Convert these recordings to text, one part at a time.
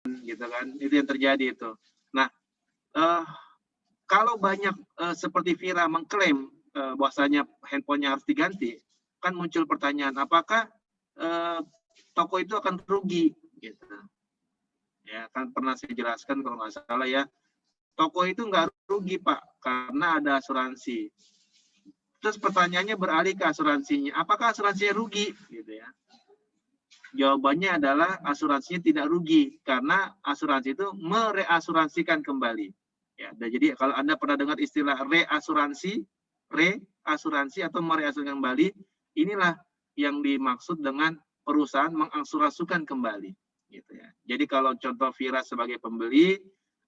gitu kan, itu yang terjadi itu. Nah, kalau banyak seperti Vira mengklaim bahwasanya handphonenya harus diganti, kan muncul pertanyaan, apakah toko itu akan rugi? Gitu. Ya, kan pernah saya jelaskan kalau nggak salah ya, toko itu nggak rugi Pak, karena ada asuransi. Terus pertanyaannya beralih ke asuransinya, apakah asuransinya rugi? Gitu ya. Jawabannya adalah asuransinya tidak rugi, karena asuransi itu mereasuransikan kembali. Ya, jadi kalau Anda pernah dengar istilah reasuransi atau mereasuransikan kembali, inilah yang dimaksud dengan perusahaan mengasuransikan kembali. Gitu ya. Jadi kalau contoh Vira sebagai pembeli,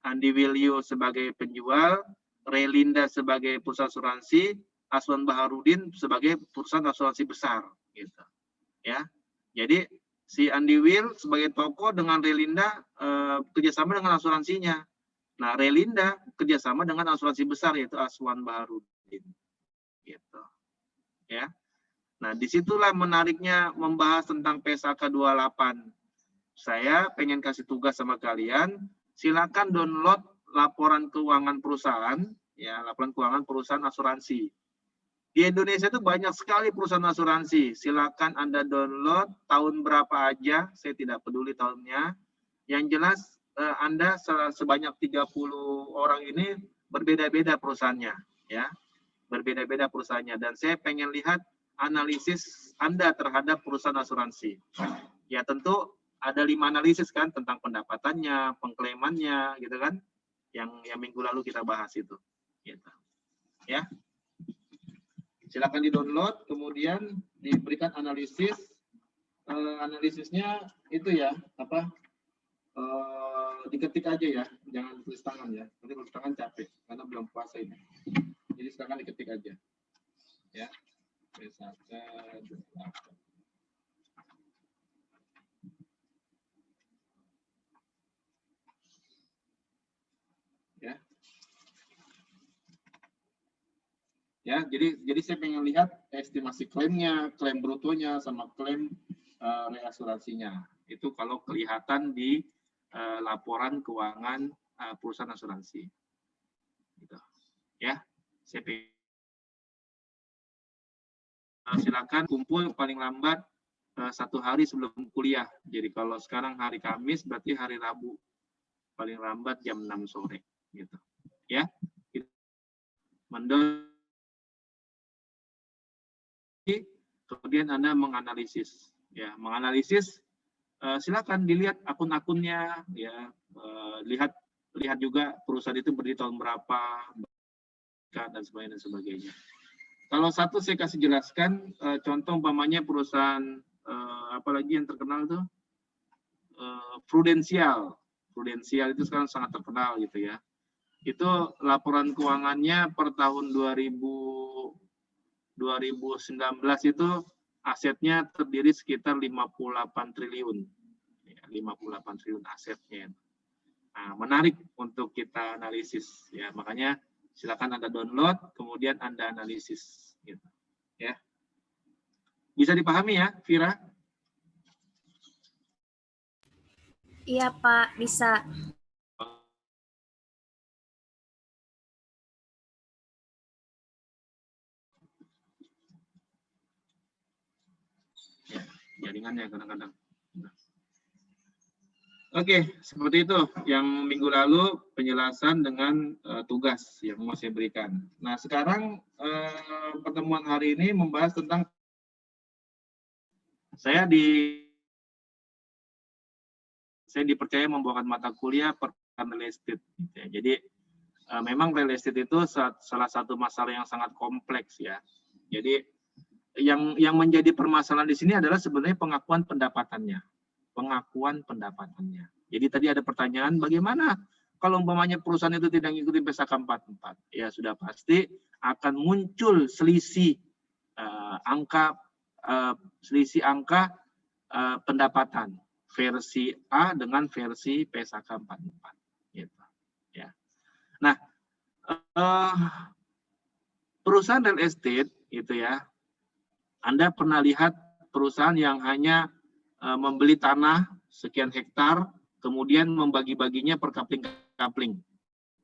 Andi Wilio sebagai penjual, Relinda sebagai perusahaan asuransi, Aswan Baharudin sebagai perusahaan asuransi besar. Gitu. Ya, jadi si Andi Will sebagai toko dengan Relinda kerjasama dengan asuransinya. Nah, Relinda kerjasama dengan asuransi besar yaitu Aswan Baharudin. Gitu. Ya. Nah, disitulah menariknya membahas tentang PSAK 28. Saya pengen kasih tugas sama kalian, silakan download laporan keuangan perusahaan, ya, laporan keuangan perusahaan asuransi. Di Indonesia itu banyak sekali perusahaan asuransi. Silakan Anda download tahun berapa aja, saya tidak peduli tahunnya. Yang jelas Anda sebanyak 30 orang ini berbeda-beda perusahaannya, ya. Berbeda-beda perusahaannya, dan saya pengen lihat analisis Anda terhadap perusahaan asuransi. Ya tentu ada 5 analisis kan, tentang pendapatannya, pengklaimannya, gitu kan, yang minggu lalu kita bahas itu. Gitu. Ya. Silakan di-download, kemudian diberikan analisis. Analisisnya itu ya, diketik aja ya, jangan tulis tangan ya. Nanti tulis tangan capek, karena belum puasa ini. Jadi silakan diketik aja. Ya. Ya. Ya, jadi saya pengen lihat estimasi klaimnya, klaim brutonya, sama klaim reasuransinya. Itu kalau kelihatan di laporan keuangan perusahaan asuransi. Gitu. Ya, saya pengen. Silakan kumpul paling lambat 1 hari sebelum kuliah. Jadi kalau sekarang hari Kamis, berarti hari Rabu paling lambat jam 6 sore. Gitu. Ya, kemudian Anda menganalisis, ya, silakan dilihat akun-akunnya, ya, lihat juga perusahaan itu berdiri tahun berapa, dan sebagainya. Kalau satu saya kasih jelaskan, contoh umpamanya perusahaan apalagi yang terkenal tuh, Prudential itu sekarang sangat terkenal gitu ya. Itu laporan keuangannya per tahun 2019 itu asetnya terdiri sekitar 58 triliun. 58 triliun asetnya. Nah, menarik untuk kita analisis ya. Makanya silakan Anda download, kemudian Anda analisis gitu. Ya. Bisa dipahami ya, Vira? Iya, Pak, bisa. Ya, jaringannya kadang-kadang. Oke, seperti itu yang minggu lalu penjelasan dengan tugas yang mau saya berikan. Nah, sekarang pertemuan hari ini membahas tentang saya dipercaya membawakan mata kuliah perkara real estate. Ya. Jadi memang real estate itu salah satu masalah yang sangat kompleks ya. Jadi yang menjadi permasalahan di sini adalah sebenarnya pengakuan pendapatannya. Jadi tadi ada pertanyaan, bagaimana kalau umpamanya perusahaan itu tidak mengikuti PSAK 44? Ya sudah pasti akan muncul selisih angka pendapatan versi A dengan versi PSAK 44. Gitu. Ya. Nah, perusahaan real estate itu ya, Anda pernah lihat perusahaan yang hanya membeli tanah sekian hektar, kemudian membagi-baginya per kapling,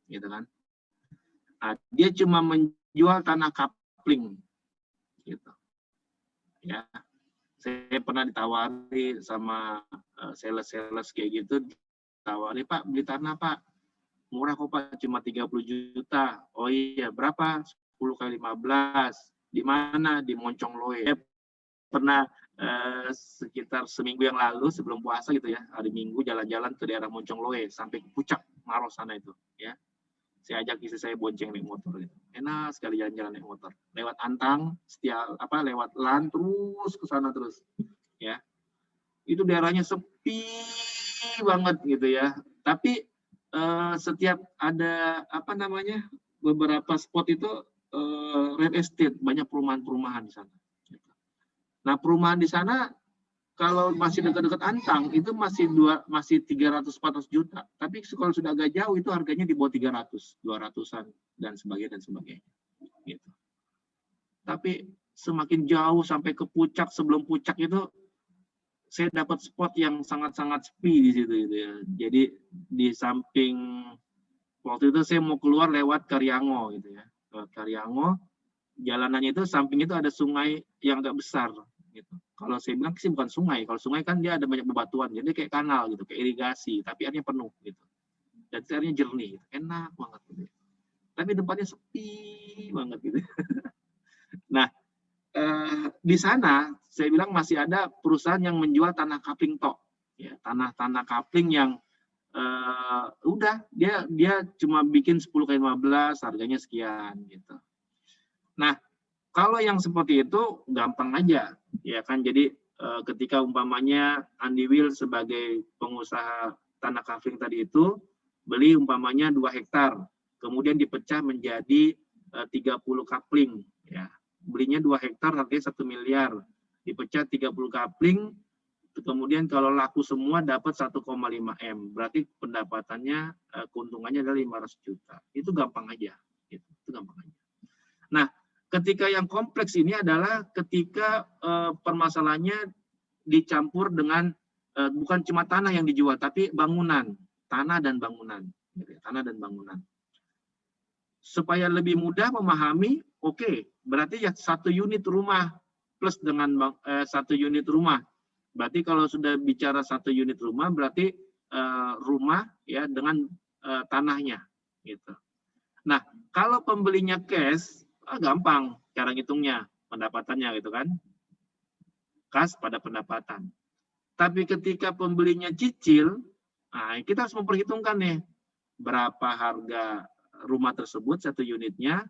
gitu kan. Nah, dia cuma menjual tanah kapling, gitu. Ya, saya pernah ditawari sama sales kayak gitu, tawari, Pak, beli tanah, Pak. Murah kok, Pak, cuma 30 juta. Oh iya, berapa? 10 kali 15. Di mana? Di Moncong Loe. Saya pernah sekitar seminggu yang lalu sebelum puasa gitu ya, hari Minggu jalan-jalan ke daerah Moncong Loe sampai ke Puncak Maros sana itu, ya. Saya ajak istri saya bonceng naik motor gitu. Enak sekali jalan-jalan naik motor. Lewat Antang, lewat LAN terus ke sana terus, ya. Itu daerahnya sepi banget gitu ya. Tapi setiap ada beberapa spot itu real estate, banyak perumahan-perumahan di sana. Nah, perumahan di sana kalau masih dekat-dekat Antang itu masih 300-400 juta. Tapi kalau sudah agak jauh itu harganya di bawah 300, 200-an dan sebagainya. Gitu. Tapi semakin jauh sampai ke puncak, sebelum puncak itu saya dapat spot yang sangat-sangat sepi di situ gitu ya. Jadi di samping waktu itu saya mau keluar lewat Karyango gitu ya. Lewat Karyango, jalanannya itu samping itu ada sungai yang agak besar gitu. Kalau saya bilang sih bukan sungai, kalau sungai kan dia ada banyak bebatuan, jadi kayak kanal gitu, kayak irigasi, tapi airnya penuh gitu. Dan airnya jernih, gitu. Enak banget gitu. Tapi tempatnya sepi banget gitu. Nah, di sana saya bilang masih ada perusahaan yang menjual tanah kapling tok, ya, tanah kapling yang udah dia cuma bikin 10 kali 15 harganya sekian gitu. Nah, kalau yang seperti itu gampang aja, ya kan. Jadi ketika umpamanya Andi Will sebagai pengusaha tanah kapling tadi itu beli umpamanya 2 hektar, kemudian dipecah menjadi 30 kapling, ya. Belinya 2 hektar harganya 1 miliar, dipecah 30 kapling, kemudian kalau laku semua dapat 1,5 M, berarti pendapatannya keuntungannya adalah 500 juta. Itu gampang aja, gitu. Itu gampang aja. Nah, ketika yang kompleks ini adalah ketika permasalahannya dicampur dengan bukan cuma tanah yang dijual, tapi bangunan, tanah dan bangunan, tanah dan bangunan. Supaya lebih mudah memahami, oke, berarti ya 1 unit rumah plus dengan 1 unit rumah. Berarti kalau sudah bicara 1 unit rumah, berarti rumah ya dengan tanahnya, gitu. Nah, kalau pembelinya cash, gampang cara ngitungnya, pendapatannya gitu kan. Kas pada pendapatan. Tapi ketika pembelinya cicil, nah kita harus memperhitungkan nih, berapa harga rumah tersebut 1 unitnya,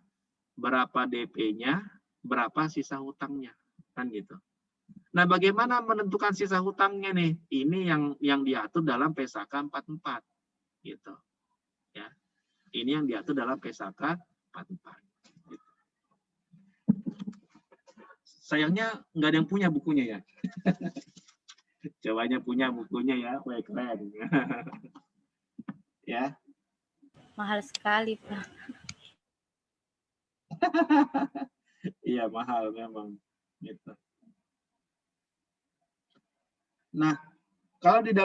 berapa DP-nya, berapa sisa hutangnya, kan gitu. Nah, bagaimana menentukan sisa hutangnya nih? Ini yang diatur dalam PSAK 44, gitu. Ya. Ini yang diatur dalam PSAK 44. Sayangnya nggak ada yang punya bukunya ya. Cobanya punya bukunya ya, wah keren. Ya. Mahal sekali, Pak. Iya, mahal memang. Gitu. Nah, kalau di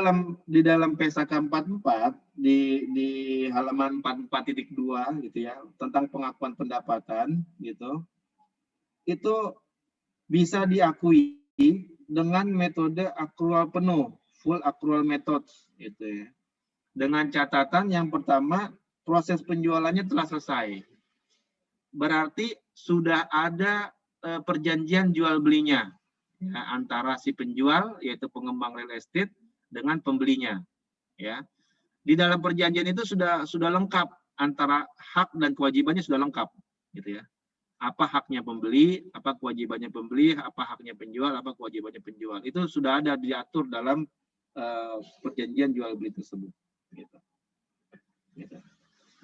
dalam PSAK 44 di halaman 44.2 gitu ya, tentang pengakuan pendapatan gitu. Itu bisa diakui dengan metode accrual penuh, full accrual method gitu ya. Dengan catatan yang pertama, proses penjualannya telah selesai. Berarti sudah ada perjanjian jual belinya ya, antara si penjual yaitu pengembang real estate dengan pembelinya, ya. Di dalam perjanjian itu sudah lengkap, antara hak dan kewajibannya sudah lengkap gitu ya. Apa haknya pembeli, apa kewajibannya pembeli, apa haknya penjual, apa kewajibannya penjual. Itu sudah ada diatur dalam perjanjian jual beli tersebut. Gitu. Gitu.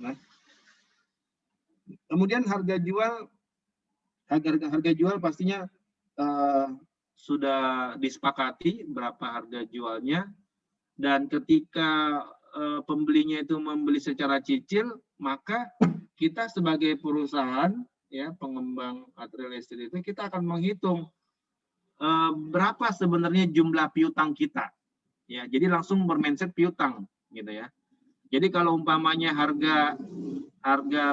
Nah, kemudian harga jual pastinya sudah disepakati berapa harga jualnya, dan ketika pembelinya itu membeli secara cicil, maka kita sebagai perusahaan ya pengembang real estate itu kita akan menghitung berapa sebenarnya jumlah piutang kita. Ya, jadi langsung bermindset piutang. gitu ya. Jadi kalau umpamanya harga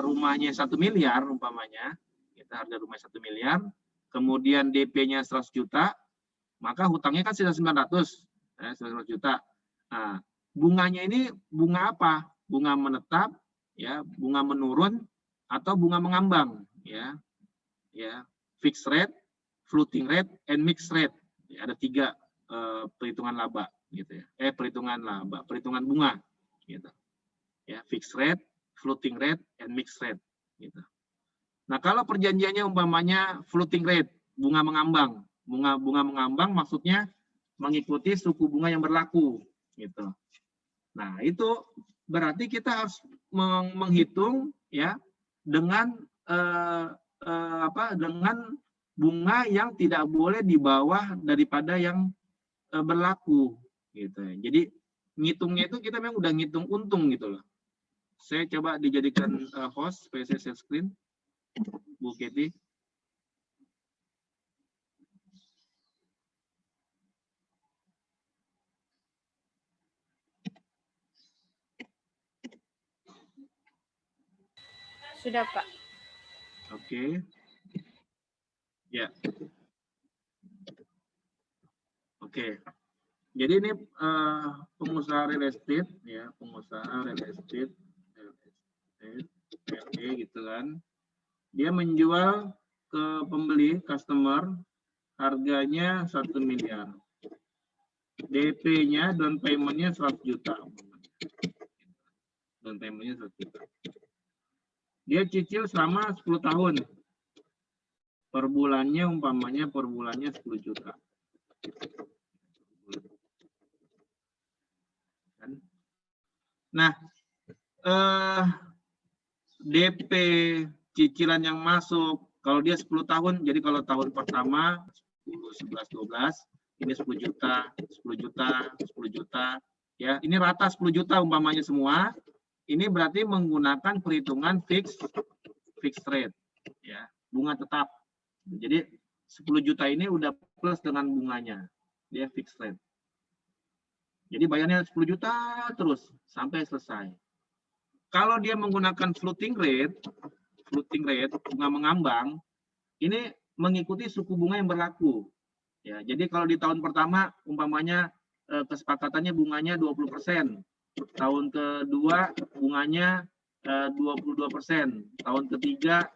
rumahnya 1 miliar umpamanya, kita harga rumah 1 miliar, kemudian DP-nya 100 juta, maka hutangnya kan sisa 900, 900 juta. Nah, bunganya ini bunga apa? Bunga menetap, ya, bunga menurun, atau bunga mengambang, ya, fixed rate, floating rate, and mixed rate. Ya, ada 3 perhitungan laba, gitu ya. Perhitungan bunga, gitu. Ya, fixed rate, floating rate, and mixed rate, gitu. Nah, kalau perjanjiannya umpamanya floating rate, bunga mengambang. Bunga mengambang maksudnya mengikuti suku bunga yang berlaku, gitu. Nah, itu berarti kita harus menghitung, ya, dengan dengan bunga yang tidak boleh di bawah daripada yang berlaku, gitu. Jadi ngitungnya itu kita memang udah ngitung untung, gitu loh. Saya coba dijadikan host PC share screen, Bu Kety. Sudah, Pak. Oke. Ya. Oke. Jadi ini pengusaha real estate, ya, pengusaha real estate, gitu kan. Dia menjual ke pembeli, customer, harganya 1 miliar. DP-nya, down payment-nya 100 juta. Down payment-nya 100 juta. Dia cicil selama 10 tahun. Per bulannya umpamanya per bulannya 10 juta. Nah, DP cicilan yang masuk, kalau dia 10 tahun, jadi kalau tahun pertama 10, 11, 12, ini 10 juta, 10 juta, 10 juta, ya, ini rata 10 juta umpamanya semua, ini berarti menggunakan perhitungan fixed rate, ya, bunga tetap. Jadi 10 juta ini udah plus dengan bunganya, dia fixed rate. Jadi bayarnya 10 juta terus sampai selesai. Kalau dia menggunakan floating rate, bunga mengambang, ini mengikuti suku bunga yang berlaku. Ya, jadi kalau di tahun pertama umpamanya kesepakatannya bunganya 20%, tahun kedua bunganya 22%, tahun ketiga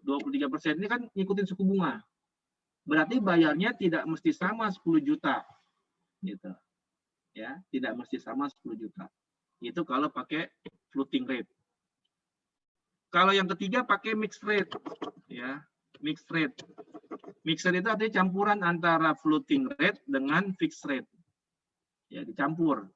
23%. Ini kan ngikutin suku bunga. Berarti bayarnya tidak mesti sama 10 juta. Gitu. Ya, tidak mesti sama 10 juta. Itu kalau pakai floating rate. Kalau yang ketiga pakai mixed rate, ya, mixed rate. Mixed rate itu artinya campuran antara floating rate dengan fixed rate. Ya, dicampur.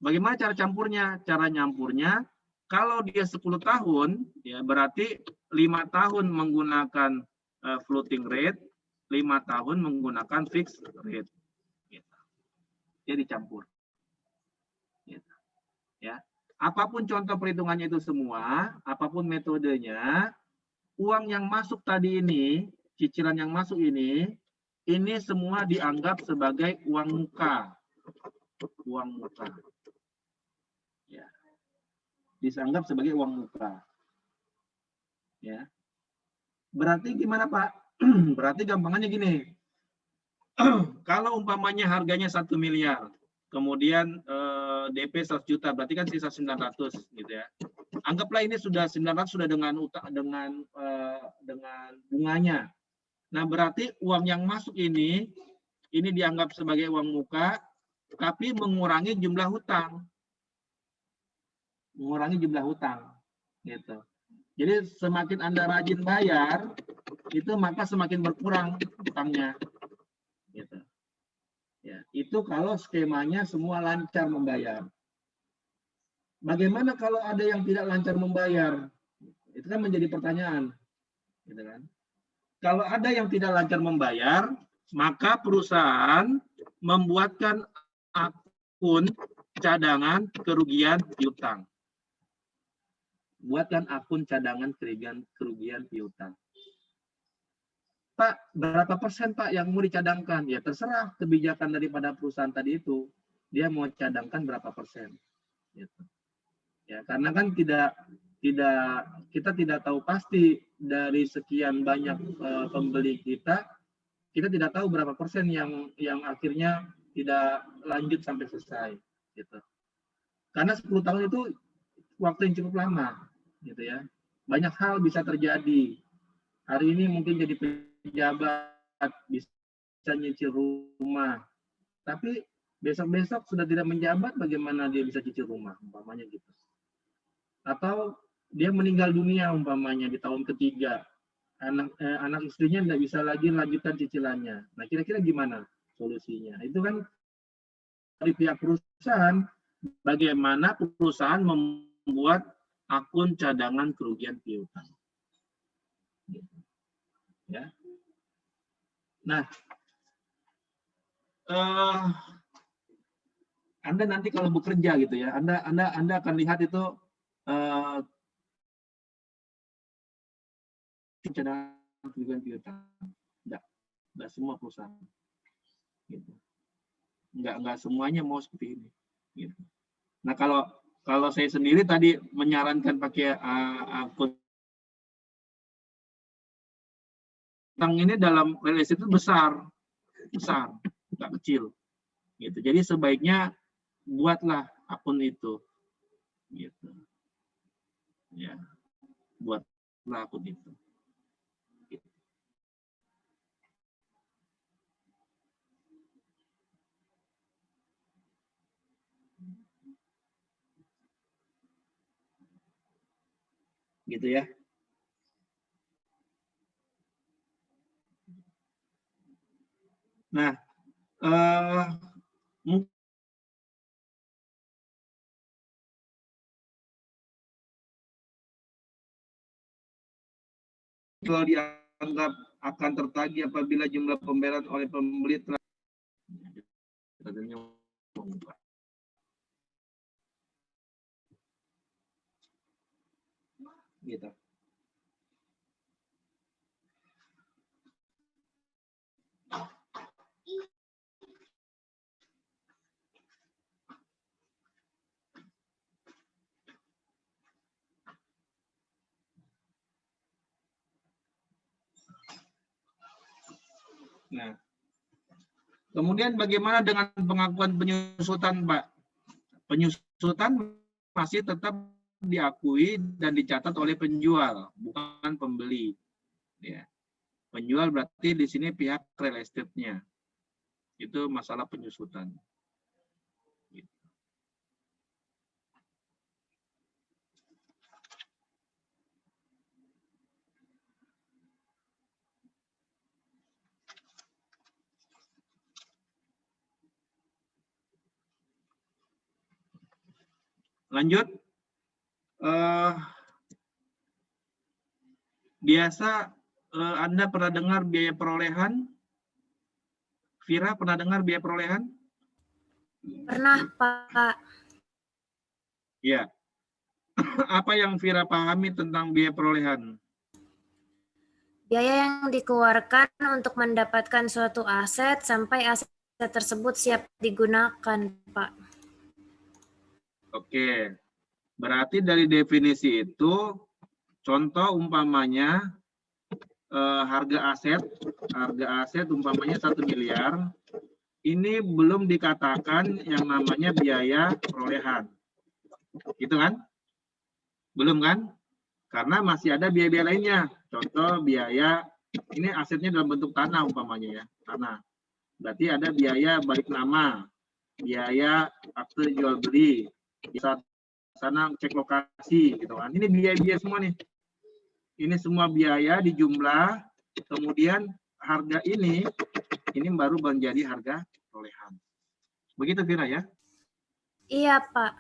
Bagaimana cara campurnya? Cara nyampurnya, kalau dia 10 tahun, ya berarti 5 tahun menggunakan floating rate, 5 tahun menggunakan fixed rate. Gitu. Dia dicampur. Gitu. Ya. Apapun contoh perhitungannya itu semua, apapun metodenya, uang yang masuk tadi ini, cicilan yang masuk ini semua dianggap sebagai uang muka. Uang muka. Ya. Dianggap sebagai uang muka. Ya. Berarti gimana, Pak? Berarti gampangannya gini. Kalau umpamanya harganya 1 miliar, kemudian DP 100 juta, berarti kan sisa 900 gitu ya. Anggaplah ini sudah 900 sudah dengan bunganya. Nah, berarti uang yang masuk ini dianggap sebagai uang muka, tapi mengurangi jumlah hutang. Mengurangi jumlah hutang. Gitu. Jadi semakin Anda rajin bayar, itu maka semakin berkurang hutangnya. Gitu. Ya, itu kalau skemanya semua lancar membayar. Bagaimana kalau ada yang tidak lancar membayar? Itu kan menjadi pertanyaan. Gitu kan? Kalau ada yang tidak lancar membayar, maka perusahaan membuatkan akun cadangan kerugian piutang. Buatkan akun cadangan kerugian piutang. Pak, berapa persen Pak yang mau dicadangkan? Ya terserah kebijakan daripada perusahaan tadi itu. Dia mau cadangkan berapa persen. Gitu. Ya, karena kan kita tidak tahu pasti dari sekian banyak pembeli kita tidak tahu berapa persen yang akhirnya tidak lanjut sampai selesai, gitu. Karena 10 tahun itu waktu yang cukup lama, gitu ya. Banyak hal bisa terjadi. Hari ini mungkin jadi pejabat, bisa nyicil rumah, tapi besok-besok sudah tidak menjabat, bagaimana dia bisa cicil rumah, umpamanya gitu. Atau dia meninggal dunia umpamanya di tahun ketiga, anak istrinya tidak bisa lagi melanjutkan cicilannya. Nah, kira-kira gimana solusinya? Itu kan dari pihak perusahaan, bagaimana perusahaan membuat akun cadangan kerugian piutang. Ya. Nah, Anda nanti kalau bekerja gitu ya, Anda akan lihat itu cadangan kerugian piutang. Enggak semua perusahaan. Gitu. Enggak semuanya mau seperti ini. Gitu. Nah, kalau saya sendiri tadi menyarankan pakai akun ini dalam real estate itu besar, nggak kecil. Gitu. Jadi sebaiknya buatlah akun itu. Gitu. Ya, buatlah akun itu. Gitu ya. Nah, mungkin kalau dianggap akan tertagih apabila jumlah pembayaran oleh pembeli telah gitu. Nah, kemudian bagaimana dengan pengakuan penyusutan, Pak? Penyusutan masih tetap diakui dan dicatat oleh penjual, bukan pembeli. Ya. Penjual berarti di sini pihak real estate-nya. Itu masalah penyusutan. Lanjut. Biasa Anda pernah dengar biaya perolehan? Vira pernah dengar biaya perolehan? Pernah, Pak. Ya. Apa yang Vira pahami tentang biaya perolehan? Biaya yang dikeluarkan untuk mendapatkan suatu aset sampai aset tersebut siap digunakan, Pak. Oke. Berarti dari definisi itu, contoh umpamanya harga aset umpamanya 1 miliar, ini belum dikatakan yang namanya biaya perolehan. Gitu kan? Belum kan? Karena masih ada biaya-biaya lainnya. Contoh biaya, ini asetnya dalam bentuk tanah umpamanya ya, tanah. Berarti ada biaya balik nama, biaya akte jual beli, bisa sana cek lokasi gitu kan. Ini biaya-biaya semua nih. Ini semua biaya dijumlah, kemudian harga ini baru menjadi harga perolehan. Begitu Vira ya? Iya, Pak.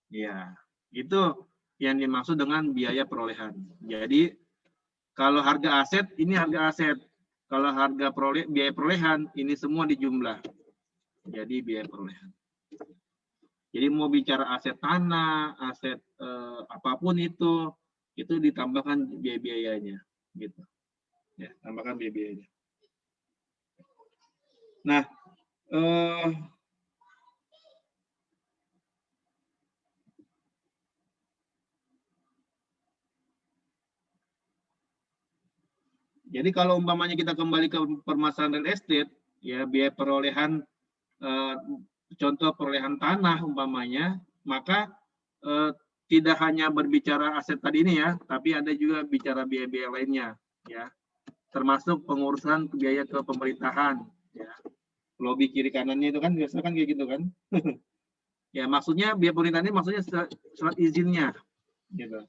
Iya, itu yang dimaksud dengan biaya perolehan. Jadi kalau harga aset, ini harga aset. Kalau harga biaya perolehan, ini semua dijumlah. Jadi biaya perolehan. Jadi mau bicara aset tanah, aset apapun itu ditambahkan biaya-biayanya. Gitu. Ya, tambahkan biaya-biayanya. Nah, Jadi kalau umpamanya kita kembali ke permasalahan real estate, ya biaya perolehan, contoh perolehan tanah umpamanya, maka tidak hanya berbicara aset tadi ini ya, tapi ada juga bicara biaya-biaya lainnya, ya, termasuk pengurusan biaya ke pemerintahan, ya, lobby kiri kanannya itu kan biasa kan kayak gitu kan, ya maksudnya biaya pemerintahan ini maksudnya surat izinnya, gitu.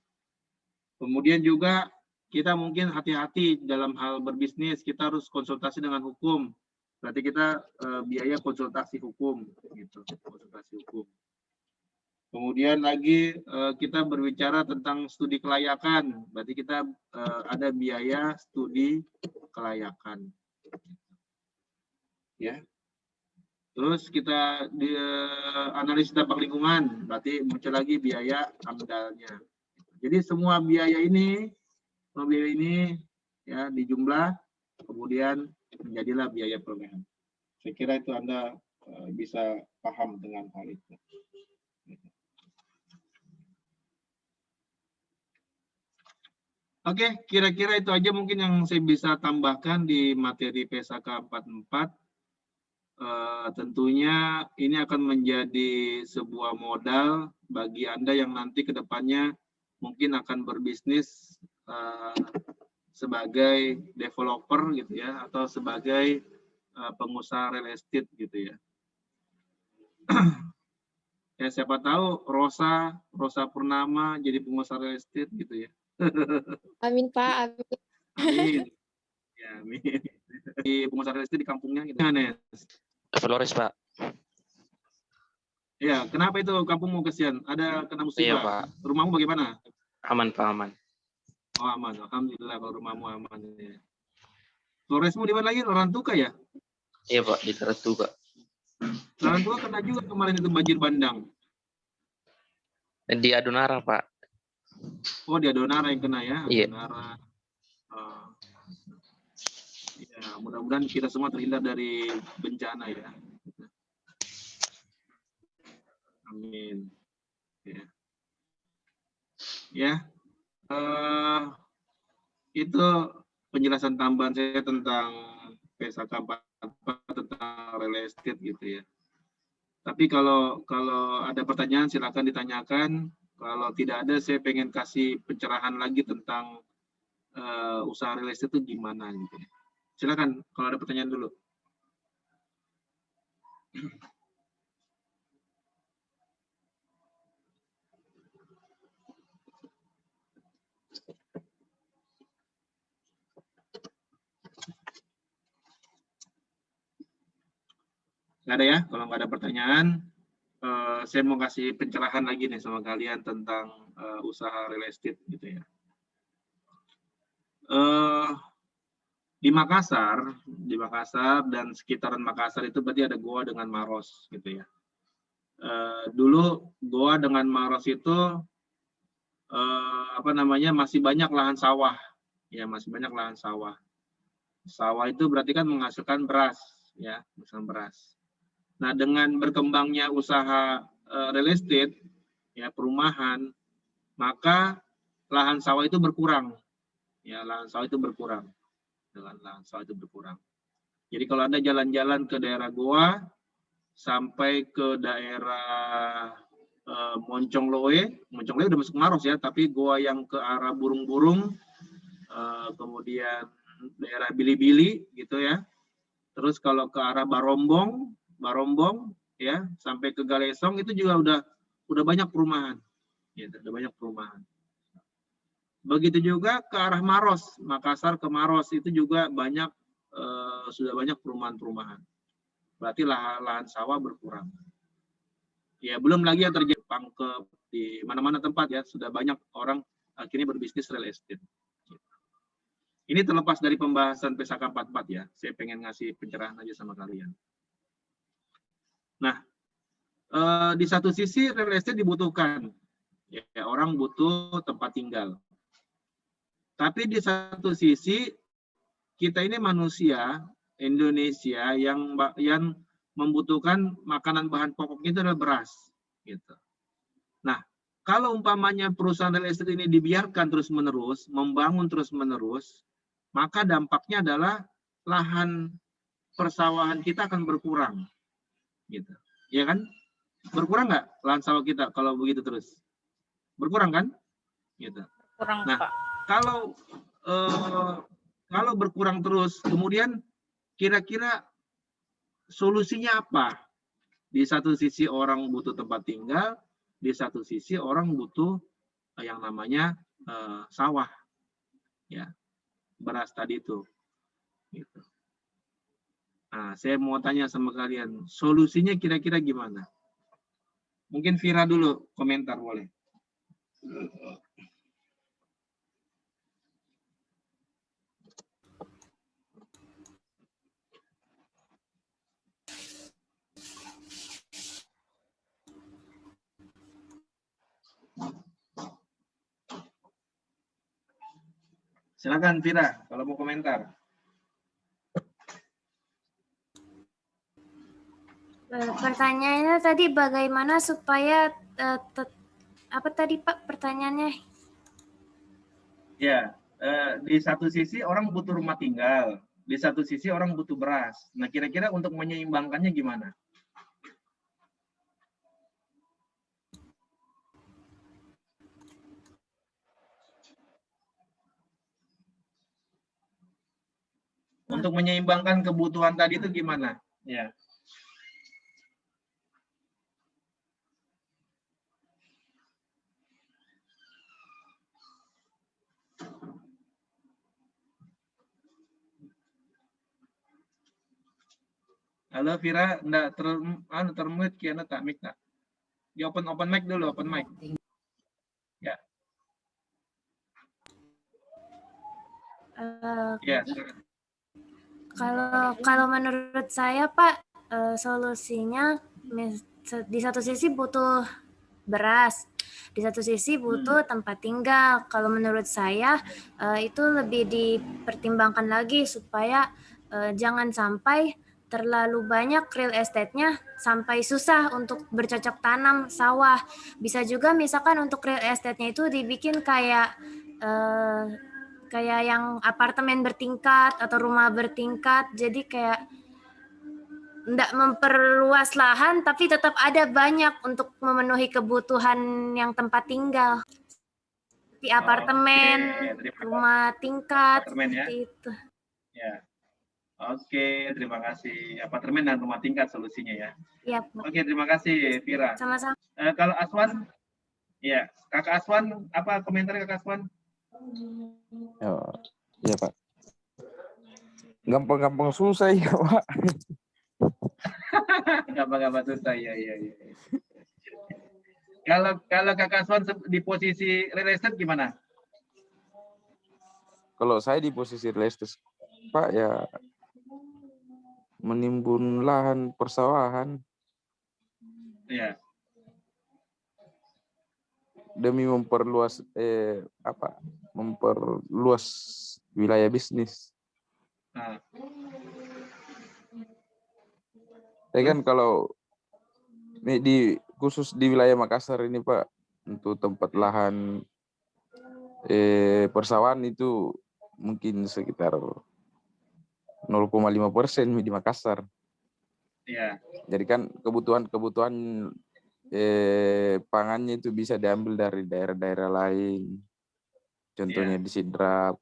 Kemudian juga kita mungkin hati-hati dalam hal berbisnis, kita harus konsultasi dengan hukum. Berarti kita biaya konsultasi hukum, gitu, konsultasi hukum. Kemudian lagi kita berbicara tentang studi kelayakan, berarti kita ada biaya studi kelayakan. Ya. Terus kita di analisis dampak lingkungan, berarti muncul lagi biaya AMDAL-nya. Jadi semua biaya ini ya dijumlah, kemudian menjadilah biaya perolehan. Saya kira itu Anda bisa paham dengan hal itu. Oke, kira-kira itu aja mungkin yang saya bisa tambahkan di materi PSAK 44. Tentunya ini akan menjadi sebuah modal bagi Anda yang nanti ke depannya mungkin akan berbisnis sebagai developer gitu ya, atau sebagai pengusaha real estate gitu ya. Ya siapa tahu Rosa Purnama jadi pengusaha real estate gitu ya. Amin Pak, amin. Amin. Ya, amin. Di pengusaha real estate di kampungnya gitu. Flores, Pak. Ya, kenapa itu kampungmu kesian? Ada kena musibah? Iya, Pak. Rumahmu bagaimana? Aman, Pak, aman. Oh, aman. Alhamdulillah kalau rumahmu aman. Ya. Floresmu di mana lagi? Larantuka ya? Iya, Pak, di Karatu, Pak. Larantuka kena juga kemarin itu banjir bandang. Di Adonara, Pak. Oh, di Adonara yang kena ya? Iya. Adonara. Ya, mudah-mudahan kita semua terhindar dari bencana ya. Amin. Ya. Ya. Itu penjelasan tambahan saya tentang PSAK 44 tentang real estate gitu ya. Tapi kalau ada pertanyaan silakan ditanyakan. Kalau tidak ada, saya pengen kasih pencerahan lagi tentang usaha real estate itu gimana gitu ya. Silakan kalau ada pertanyaan dulu. Nggak ada ya? Kalau nggak ada pertanyaan, saya mau kasih pencerahan lagi nih sama kalian tentang usaha real estate gitu ya. Di Makassar dan sekitaran Makassar itu berarti ada Goa dengan Maros gitu ya. Dulu Goa dengan Maros itu masih banyak lahan sawah, ya masih banyak lahan sawah. Sawah itu berarti kan menghasilkan beras, ya, menghasilkan beras. Nah, dengan berkembangnya usaha real estate, ya perumahan, maka lahan sawah itu berkurang, ya lahan sawah itu berkurang. Lahan sawah itu berkurang. Jadi kalau Anda jalan-jalan ke daerah Goa sampai ke daerah Moncongloe udah masuk Maros ya, tapi Goa yang ke arah Burung-Burung, kemudian daerah Bili-Bili gitu ya. Terus kalau ke arah Barombong ya sampai ke Galesong itu juga udah banyak perumahan. Ya, udah banyak perumahan. Begitu juga ke arah Maros, Makassar ke Maros itu juga banyak sudah banyak perumahan-perumahan. Berarti lahan sawah berkurang. Ya, belum lagi yang terjadi Pangkep di mana-mana tempat ya, sudah banyak orang akhirnya berbisnis real estate. Ini terlepas dari pembahasan PSAK 44 ya, saya pengen ngasih pencerahan aja sama kalian. Nah, di satu sisi real estate dibutuhkan, ya orang butuh tempat tinggal. Tapi di satu sisi kita ini manusia Indonesia yang membutuhkan makanan bahan pokoknya itu adalah beras, gitu. Nah, kalau umpamanya perusahaan real estate ini dibiarkan terus-menerus, membangun terus-menerus, maka dampaknya adalah lahan persawahan kita akan berkurang, gitu. Ya kan? Berkurang nggak lahan sawah kita kalau begitu terus? Berkurang kan? Gitu. Kurang, Nah, Pak. kalau berkurang terus, kemudian kira-kira solusinya apa? Di satu sisi orang butuh tempat tinggal, di satu sisi orang butuh yang namanya sawah, ya, beras tadi itu. Gitu. Nah, saya mau tanya sama kalian, solusinya kira-kira gimana? Mungkin Vira dulu komentar boleh. Silakan Vira, kalau mau komentar. Pertanyaannya tadi bagaimana supaya apa tadi Pak pertanyaannya? Ya, di satu sisi orang butuh rumah tinggal, di satu sisi orang butuh beras. Nah, kira-kira untuk menyeimbangkannya gimana? Untuk menyeimbangkan kebutuhan tadi itu gimana? Ya. Halo Vira, enggak termute kiana tak mic tak. Di open mic dulu, open mic. Ya. Ya, silakan. Kalau menurut saya Pak, solusinya di satu sisi butuh beras, di satu sisi butuh tempat tinggal. Kalau menurut saya itu lebih dipertimbangkan lagi supaya jangan sampai terlalu banyak real estate-nya sampai susah untuk bercocok tanam sawah. Bisa juga misalkan untuk real estate-nya itu dibikin kayak yang apartemen bertingkat atau rumah bertingkat, jadi kayak enggak memperluas lahan tapi tetap ada banyak untuk memenuhi kebutuhan yang tempat tinggal. Seperti apartemen, rumah tingkat, Apartemen ya. seperti itu. Ya. Oke, terima kasih. Apartemen dan rumah tingkat solusinya ya. Iya, Pak. Oke, terima kasih Vira. Sama-sama. Kalau Aswan, ya, Kakak Aswan, apa komentar Kakak Aswan? Oh, iya Pak. Gampang-gampang susah ya Pak. Gampang-gampang susah, ya. Kalau Kakak Aswan di posisi real estate gimana? Kalau saya di posisi real estate Pak ya menimbun lahan persawahan Ya. demi memperluas memperluas wilayah bisnis. Nah. Ya kan kalau ini khusus di wilayah Makassar ini Pak, untuk tempat lahan persawahan itu mungkin sekitar 0,5% di Makassar. Ya. Jadi kan kebutuhan pangannya itu bisa diambil dari daerah-daerah lain. Contohnya di Sidrap.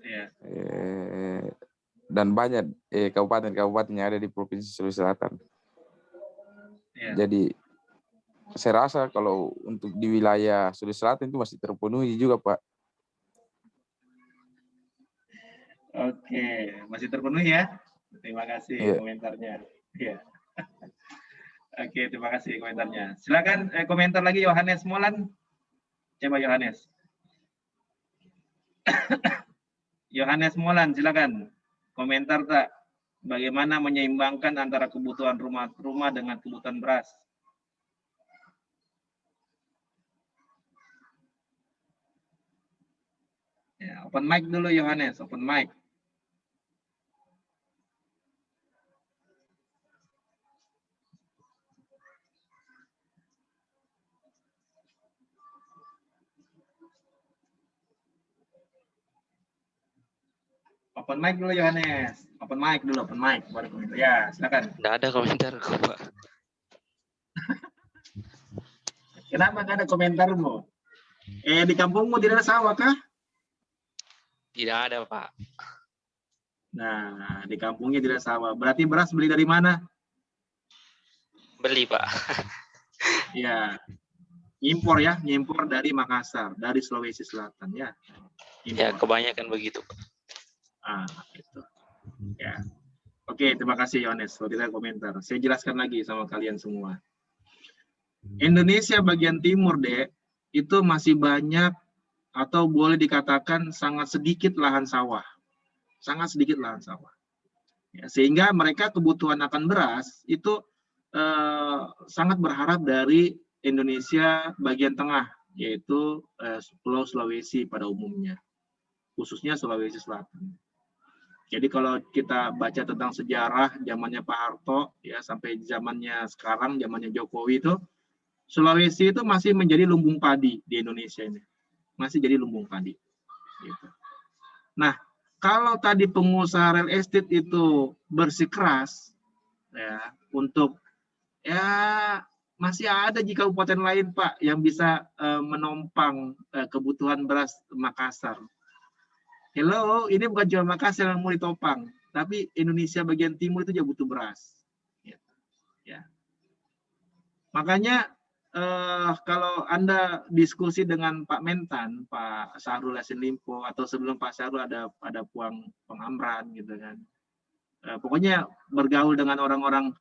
Ya. Dan banyak kabupaten-kabupaten yang ada di Provinsi Sulawesi Selatan. Ya. Jadi saya rasa kalau untuk di wilayah Sulawesi Selatan itu masih terpenuhi juga Pak. Oke, masih terpenuhi ya. Terima kasih komentarnya. Ya. Oke, terima kasih komentarnya. Silakan komentar lagi Yohanes Molan. Coba Yohanes. Yohanes Molan, silakan. Komentar tak? Bagaimana menyeimbangkan antara kebutuhan rumah dengan kebutuhan beras? Ya, open mic dulu Yohanes, open mic. Open mic dulu Yohanes. Open mic dulu, open mic. Baru komentar. Ya, silakan. Nggak ada komentar kok, Pak. Kenapa nggak ada komentarmu? Di kampungmu tidak ada sawah kah? Tidak ada, Pak. Nah, di kampungnya tidak sawah. Berarti beras beli dari mana? Beli, Pak. Ya, impor ya, ngimpor dari Makassar, dari Sulawesi Selatan ya. Ya, Impor. kebanyakan begitu, Pak. Itu. Ya. Oke, terima kasih Yohanes. Kalau tidak komentar, saya jelaskan lagi sama kalian semua. Indonesia bagian timur, Dek, itu masih banyak atau boleh dikatakan sangat sedikit lahan sawah. Sangat sedikit lahan sawah. Ya, sehingga mereka kebutuhan akan beras itu sangat berharap dari Indonesia bagian tengah, yaitu Pulau Sulawesi pada umumnya, khususnya Sulawesi Selatan. Jadi kalau kita baca tentang sejarah zamannya Pak Harto ya sampai zamannya sekarang, zamannya Jokowi itu, Sulawesi itu masih menjadi lumbung padi di Indonesia ini, masih jadi lumbung padi. Gitu. Nah, kalau tadi pengusaha real estate itu bersikeras ya untuk ya masih ada di kabupaten lain Pak yang bisa menopang kebutuhan beras Makassar. Hello, ini bukan cuma Makassar yang mau ditopang, tapi Indonesia bagian timur itu juga butuh beras. Ya. Makanya kalau Anda diskusi dengan Pak Mentan, Pak Syahrul Yassin Limpo, atau sebelum Pak Syahrul ada Puang Amran gitu kan. Pokoknya bergaul dengan orang-orang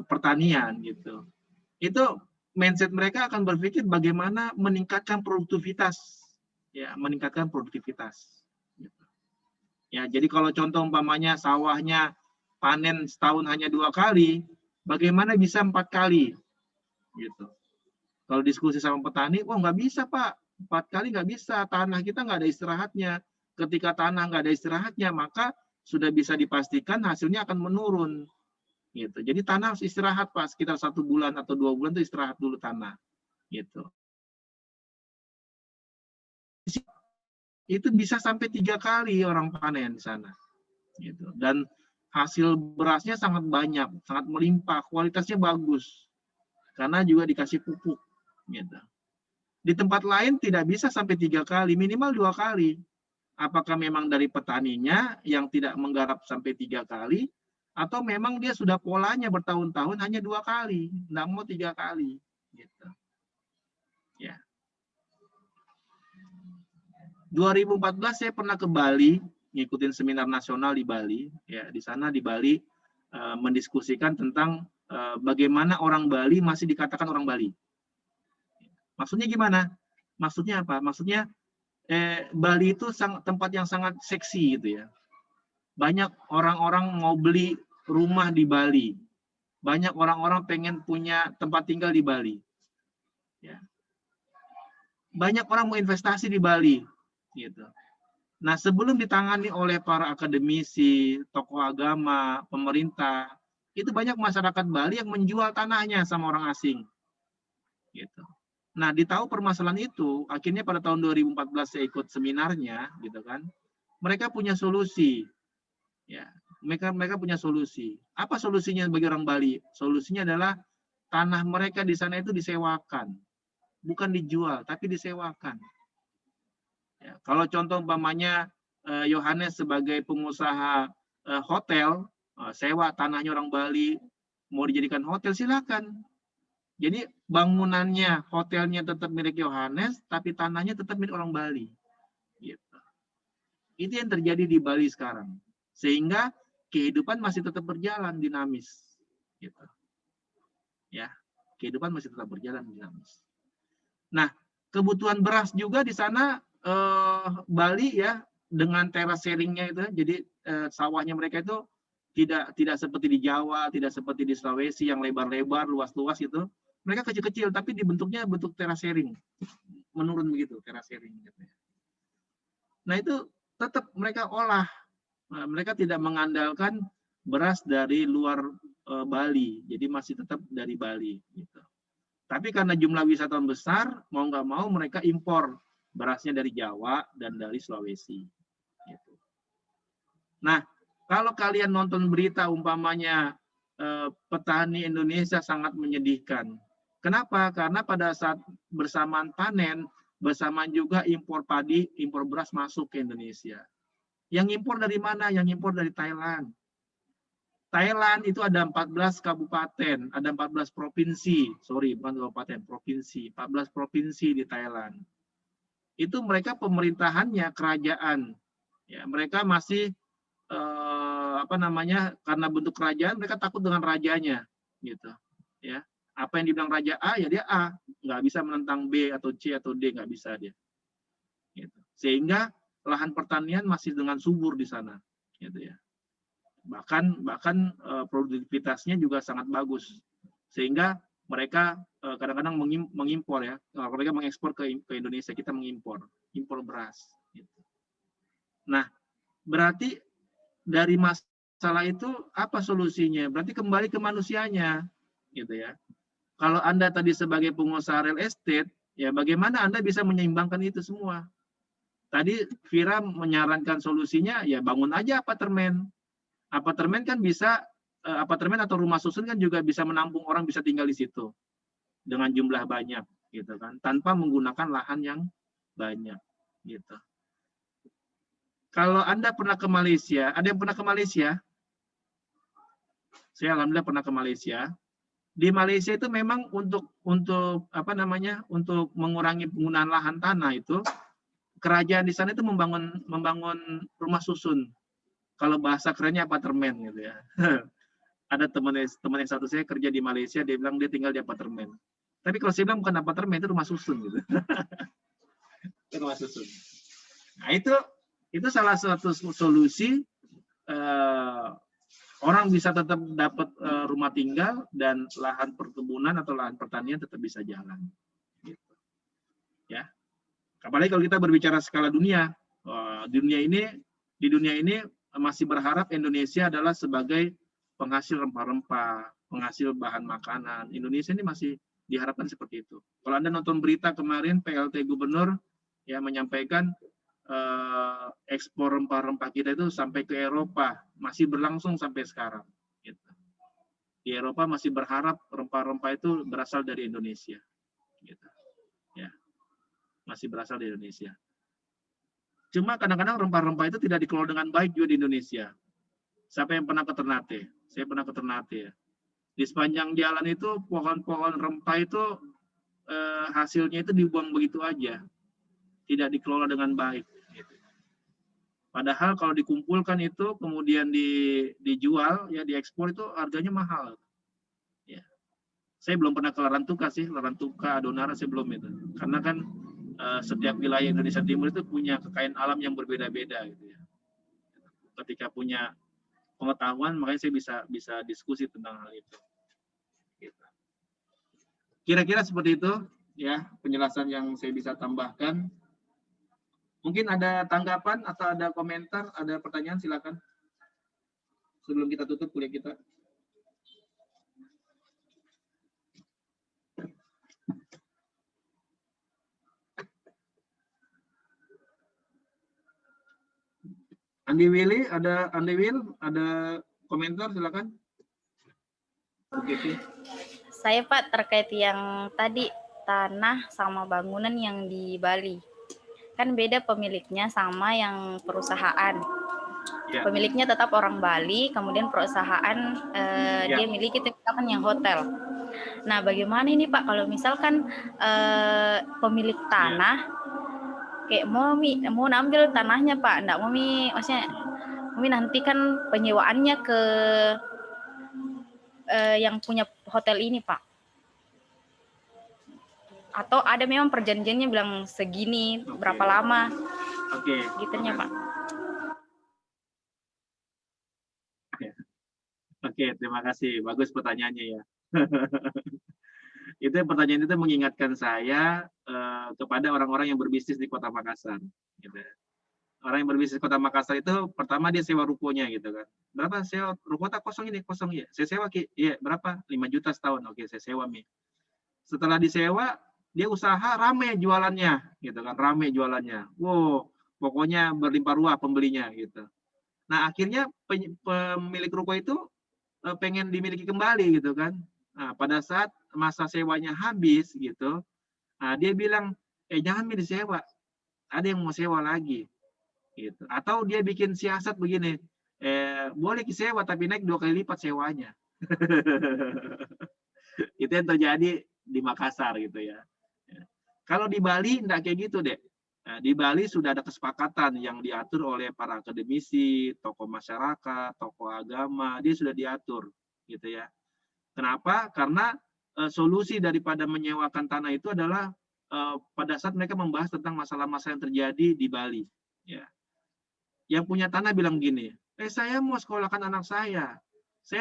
pertanian gitu. Itu mindset mereka akan berpikir bagaimana meningkatkan produktivitas. Ya, meningkatkan produktivitas. Gitu. Ya, jadi kalau contoh umpamanya sawahnya panen setahun hanya 2 kali, bagaimana bisa 4 kali? Gitu. Kalau diskusi sama petani, oh nggak bisa Pak, 4 kali nggak bisa, tanah kita nggak ada istirahatnya. Ketika tanah nggak ada istirahatnya, maka sudah bisa dipastikan hasilnya akan menurun. Gitu. Jadi tanah harus istirahat Pak, sekitar 1 bulan atau 2 bulan itu istirahat dulu tanah. Gitu. Itu bisa sampai 3 kali orang panen di sana. Gitu. Dan hasil berasnya sangat banyak, sangat melimpah, kualitasnya bagus. Karena juga dikasih pupuk. Gitu. Di tempat lain tidak bisa sampai 3 kali, minimal 2 kali. Apakah memang dari petaninya yang tidak menggarap sampai 3 kali, atau memang dia sudah polanya bertahun-tahun hanya 2 kali, nggak mau 3 kali. Gitu. Ya. 2014 saya pernah ke Bali, ngikutin seminar nasional di Bali. Ya, di sana di Bali mendiskusikan tentang bagaimana orang Bali masih dikatakan orang Bali. Maksudnya gimana? Maksudnya apa? Maksudnya Bali itu tempat yang sangat seksi gitu ya. Banyak orang-orang mau beli rumah di Bali. Banyak orang-orang pengen punya tempat tinggal di Bali. Ya. Banyak orang mau investasi di Bali. Gitu. Nah, sebelum ditangani oleh para akademisi, tokoh agama, pemerintah, itu banyak masyarakat Bali yang menjual tanahnya sama orang asing. Gitu. Nah, di tahu permasalahan itu, akhirnya pada tahun 2014 saya ikut seminarnya, gitu kan. Mereka punya solusi. Ya, mereka punya solusi. Apa solusinya bagi orang Bali? Solusinya adalah tanah mereka di sana itu disewakan. Bukan dijual, tapi disewakan. Ya, kalau contoh umpamanya Yohanes sebagai pengusaha hotel, sewa tanahnya orang Bali, mau dijadikan hotel, silakan. Jadi bangunannya, hotelnya tetap milik Yohanes, tapi tanahnya tetap milik orang Bali. Gitu. Itu yang terjadi di Bali sekarang. Sehingga kehidupan masih tetap berjalan dinamis. Gitu. Ya, kehidupan masih tetap berjalan dinamis. Nah, kebutuhan beras juga di sana Bali ya dengan teras sharingnya itu, jadi sawahnya mereka itu tidak seperti di Jawa, tidak seperti di Sulawesi yang lebar-lebar, luas-luas itu. Mereka kecil-kecil, tapi dibentuknya bentuk teras sharing. Menurun begitu, teras sharing. Nah, itu tetap mereka olah. Nah, mereka tidak mengandalkan beras dari luar Bali. Jadi masih tetap dari Bali. Gitu. Tapi karena jumlah wisatawan besar, mau nggak mau mereka impor berasnya dari Jawa dan dari Sulawesi. Gitu. Nah, kalau kalian nonton berita umpamanya petani Indonesia sangat menyedihkan. Kenapa? Karena pada saat bersamaan panen, bersamaan juga impor padi, impor beras masuk ke Indonesia. Yang impor dari mana? Yang impor dari Thailand. Thailand itu ada 14 kabupaten, ada 14 provinsi. Sorry, bukan kabupaten, provinsi. 14 provinsi di Thailand. Itu mereka pemerintahannya kerajaan. Ya, mereka masih karena bentuk kerajaan mereka takut dengan rajanya gitu ya. Apa yang dibilang raja A ya dia A, nggak bisa menentang B atau C atau D, nggak bisa dia gitu. Sehingga lahan pertanian masih dengan subur di sana gitu ya, bahkan produktivitasnya juga sangat bagus, sehingga mereka kadang-kadang mengimpor ya, mereka mengekspor ke Indonesia, kita impor beras gitu. Nah, berarti dari masalah itu apa solusinya? Berarti kembali ke manusianya, gitu ya. Kalau Anda tadi sebagai pengusaha real estate, ya bagaimana Anda bisa menyeimbangkan itu semua? Tadi Vira menyarankan solusinya, ya bangun aja apartemen. Apartemen kan bisa, apartemen atau rumah susun kan juga bisa menampung orang bisa tinggal di situ dengan jumlah banyak, gitu kan, tanpa menggunakan lahan yang banyak, gitu. Kalau Anda pernah ke Malaysia, ada yang pernah ke Malaysia? Saya alhamdulillah pernah ke Malaysia. Di Malaysia itu memang untuk mengurangi penggunaan lahan tanah itu, kerajaan di sana itu membangun rumah susun. Kalau bahasa kerennya apartemen gitu ya. Ada teman yang satu saya kerja di Malaysia, dia bilang dia tinggal di apartemen. Tapi kalau saya bilang bukan apartemen, itu rumah susun gitu. Itu rumah susun. Nah, itu salah satu solusi orang bisa tetap dapat rumah tinggal dan lahan perkebunan atau lahan pertanian tetap bisa jalan. Gitu. Ya, apalagi kalau kita berbicara skala dunia, di dunia ini masih berharap Indonesia adalah sebagai penghasil rempah-rempah, penghasil bahan makanan. Indonesia ini masih diharapkan seperti itu. Kalau Anda nonton berita kemarin, PLT Gubernur ya menyampaikan ekspor rempah-rempah kita itu sampai ke Eropa, masih berlangsung sampai sekarang. Gitu. Di Eropa masih berharap rempah-rempah itu berasal dari Indonesia. Gitu. Ya, masih berasal dari Indonesia. Cuma kadang-kadang rempah-rempah itu tidak dikelola dengan baik juga di Indonesia. Siapa yang pernah ke Ternate? Saya pernah ke Ternate ya. Di sepanjang jalan itu pohon-pohon rempah itu hasilnya itu dibuang begitu aja, tidak dikelola dengan baik. Gitu. Padahal kalau dikumpulkan itu kemudian dijual ya, diekspor itu harganya mahal. Ya. Saya belum pernah ke Larantuka sih, Larantuka, Adonara saya belum itu. Karena kan setiap wilayah Indonesia Timur itu punya kekayaan alam yang berbeda-beda gitu ya. Ketika punya pengetahuan, makanya saya bisa diskusi tentang hal itu. Gitu. Kira-kira seperti itu ya penjelasan yang saya bisa tambahkan. Mungkin ada tanggapan atau ada komentar, ada pertanyaan, silakan. Sebelum kita tutup kuliah kita. Andi Will, ada komentar, silakan. Oke. Saya Pak terkait yang tadi tanah sama bangunan yang di Bali. Kan beda pemiliknya sama yang perusahaan. Ya. Pemiliknya tetap orang Bali, kemudian perusahaan dia miliki kan yang hotel. Nah, bagaimana ini Pak kalau misalkan pemilik tanah kayak mau ngambil tanahnya Pak, enggak mau maksudnya nanti kan penyewaannya ke yang punya hotel ini Pak. Atau ada memang perjanjiannya bilang segini, berapa lama. Oke. Gitunya Pak. Oke, terima kasih. Bagus pertanyaannya ya. Pertanyaan itu mengingatkan saya kepada orang-orang yang berbisnis di Kota Makassar. Gitu. Orang yang berbisnis di Kota Makassar itu pertama dia sewa rukonya gitu kan. Berapa sewa ruko? Kosong ya. Saya sewa iya berapa? 5 juta setahun. Oke, saya sewa Mi. Setelah disewa, dia usaha rame jualannya, gitu kan, rame jualannya. Wow, pokoknya berlimpah ruah pembelinya, gitu. Nah, akhirnya pemilik ruko itu pengen dimiliki kembali gitu kan. Nah, pada saat masa sewanya habis gitu, nah, dia bilang, jangan disewa, ada yang mau sewa lagi. Gitu. Atau dia bikin siasat begini, boleh disewa tapi naik 2 kali lipat sewanya. Itu yang terjadi di Makassar gitu ya. Kalau di Bali enggak kayak gitu deh. Nah, di Bali sudah ada kesepakatan yang diatur oleh para akademisi, tokoh masyarakat, tokoh agama, dia sudah diatur gitu ya. Kenapa? Karena solusi daripada menyewakan tanah itu adalah pada saat mereka membahas tentang masalah-masalah yang terjadi di Bali. Ya. Yang punya tanah bilang gini, saya mau sekolahkan anak saya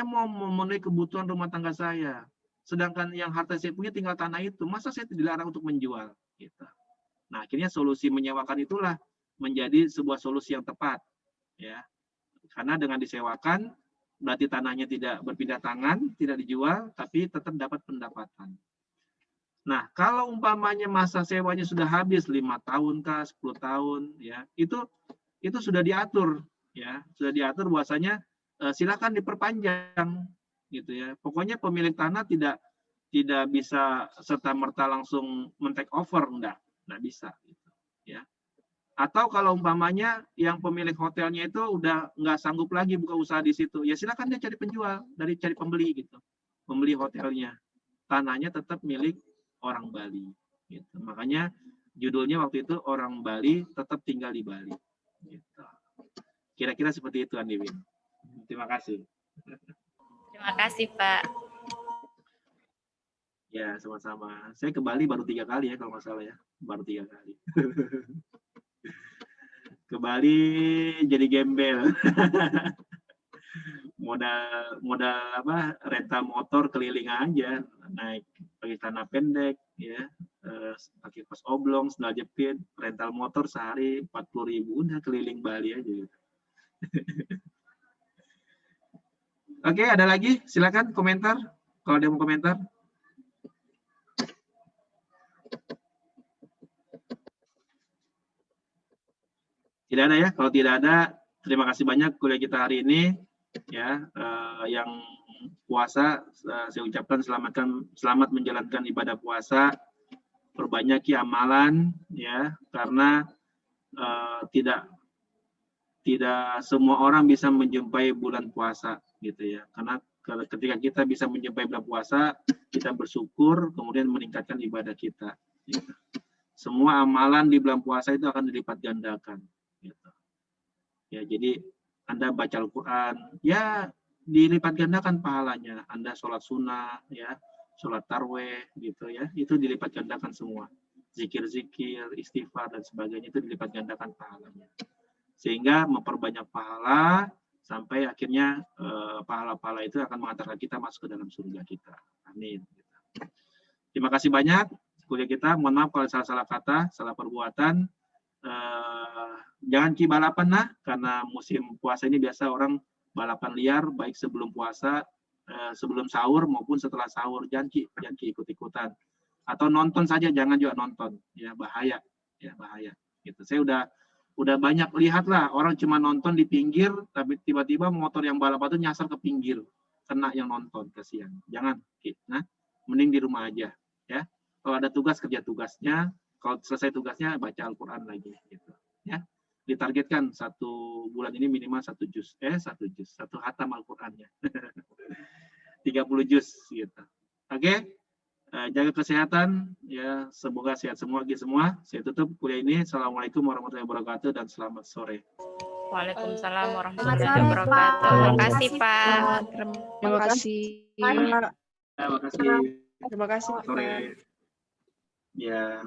mau memenuhi kebutuhan rumah tangga saya. Sedangkan yang harta saya punya tinggal tanah itu, masa saya dilarang untuk menjual? Gitu. Nah, akhirnya solusi menyewakan itulah menjadi sebuah solusi yang tepat, ya. Karena dengan disewakan, berarti tanahnya tidak berpindah tangan, tidak dijual, tapi tetap dapat pendapatan. Nah, kalau umpamanya masa sewanya sudah habis 5 tahun kah, 10 tahun, ya, itu sudah diatur, ya, sudah diatur bahwasanya silakan diperpanjang, gitu ya. Pokoknya pemilik tanah tidak bisa serta-merta langsung men-take over, enggak bisa gitu ya. Atau kalau umpamanya yang pemilik hotelnya itu udah nggak sanggup lagi buka usaha di situ, ya silakan dia cari penjual, cari pembeli gitu, pembeli hotelnya, tanahnya tetap milik orang Bali gitu. Makanya judulnya waktu itu Orang Bali Tetap Tinggal di Bali gitu. Kira-kira seperti itu, Andi Win. Terima kasih. Terima kasih, Pak. Ya, sama-sama. Saya ke Bali baru 3 kali ya, kalau nggak salah ya. Baru 3 kali. Ke Bali jadi gembel. modal apa? Rental motor keliling aja, naik pakai celana pendek, ya, pakai kaos oblong, sandal jepit, rental motor sehari 40.000, udah keliling Bali aja. Gitu. Oke, ada lagi? Silakan komentar. Kalau ada yang mau komentar. Tidak ada ya. Kalau tidak ada, terima kasih banyak kuliah kita hari ini. Ya, yang puasa saya ucapkan selamat menjalankan ibadah puasa. Perbanyak amalan, ya, karena tidak semua orang bisa menjumpai bulan puasa, gitu ya. Karena ketika kita bisa menjumpai bulan puasa, kita bersyukur, kemudian meningkatkan ibadah kita. Gitu. Semua amalan di bulan puasa itu akan dilipat gandakan. Gitu. Ya, jadi Anda baca Al-Quran, ya dilipat gandakan pahalanya. Anda sholat sunnah, ya, sholat tarweh, gitu ya, itu dilipat gandakan semua. Zikir-zikir, istighfar dan sebagainya itu dilipat gandakan pahalanya. Sehingga memperbanyak pahala sampai akhirnya pahala-pahala itu akan mengantarkan kita masuk ke dalam surga kita. Amin. Terima kasih banyak kuliah kita. Mohon maaf kalau salah kata, salah perbuatan. Jangan balapan nah, karena musim puasa ini biasa orang balapan liar, baik sebelum puasa, sebelum sahur maupun setelah sahur. Jangan ikut-ikutan. Atau nonton saja, jangan juga nonton, ya, bahaya, ya, bahaya. Gitu. Saya udah banyak lihat lah orang cuma nonton di pinggir, tapi tiba-tiba motor yang balapan itu nyasar ke pinggir, kena yang nonton, kasihan. Jangan, nah, mending di rumah aja, ya. Kalau ada tugas kerja tugasnya. Kalau selesai tugasnya baca Al-Quran lagi, gitu. Ya, ditargetkan 1 bulan ini minimal 1 hatam Al-Qurannya, 30 juz, gitu. Oke, jaga kesehatan, ya. Semoga sehat semua, Saya tutup kuliah ini. Assalamualaikum warahmatullahi wabarakatuh dan selamat sore. Waalaikumsalam warahmatullahi wabarakatuh. Terima kasih, Pak. Terima kasih. Terima kasih. Terima kasih, Pak. Sore. Ya.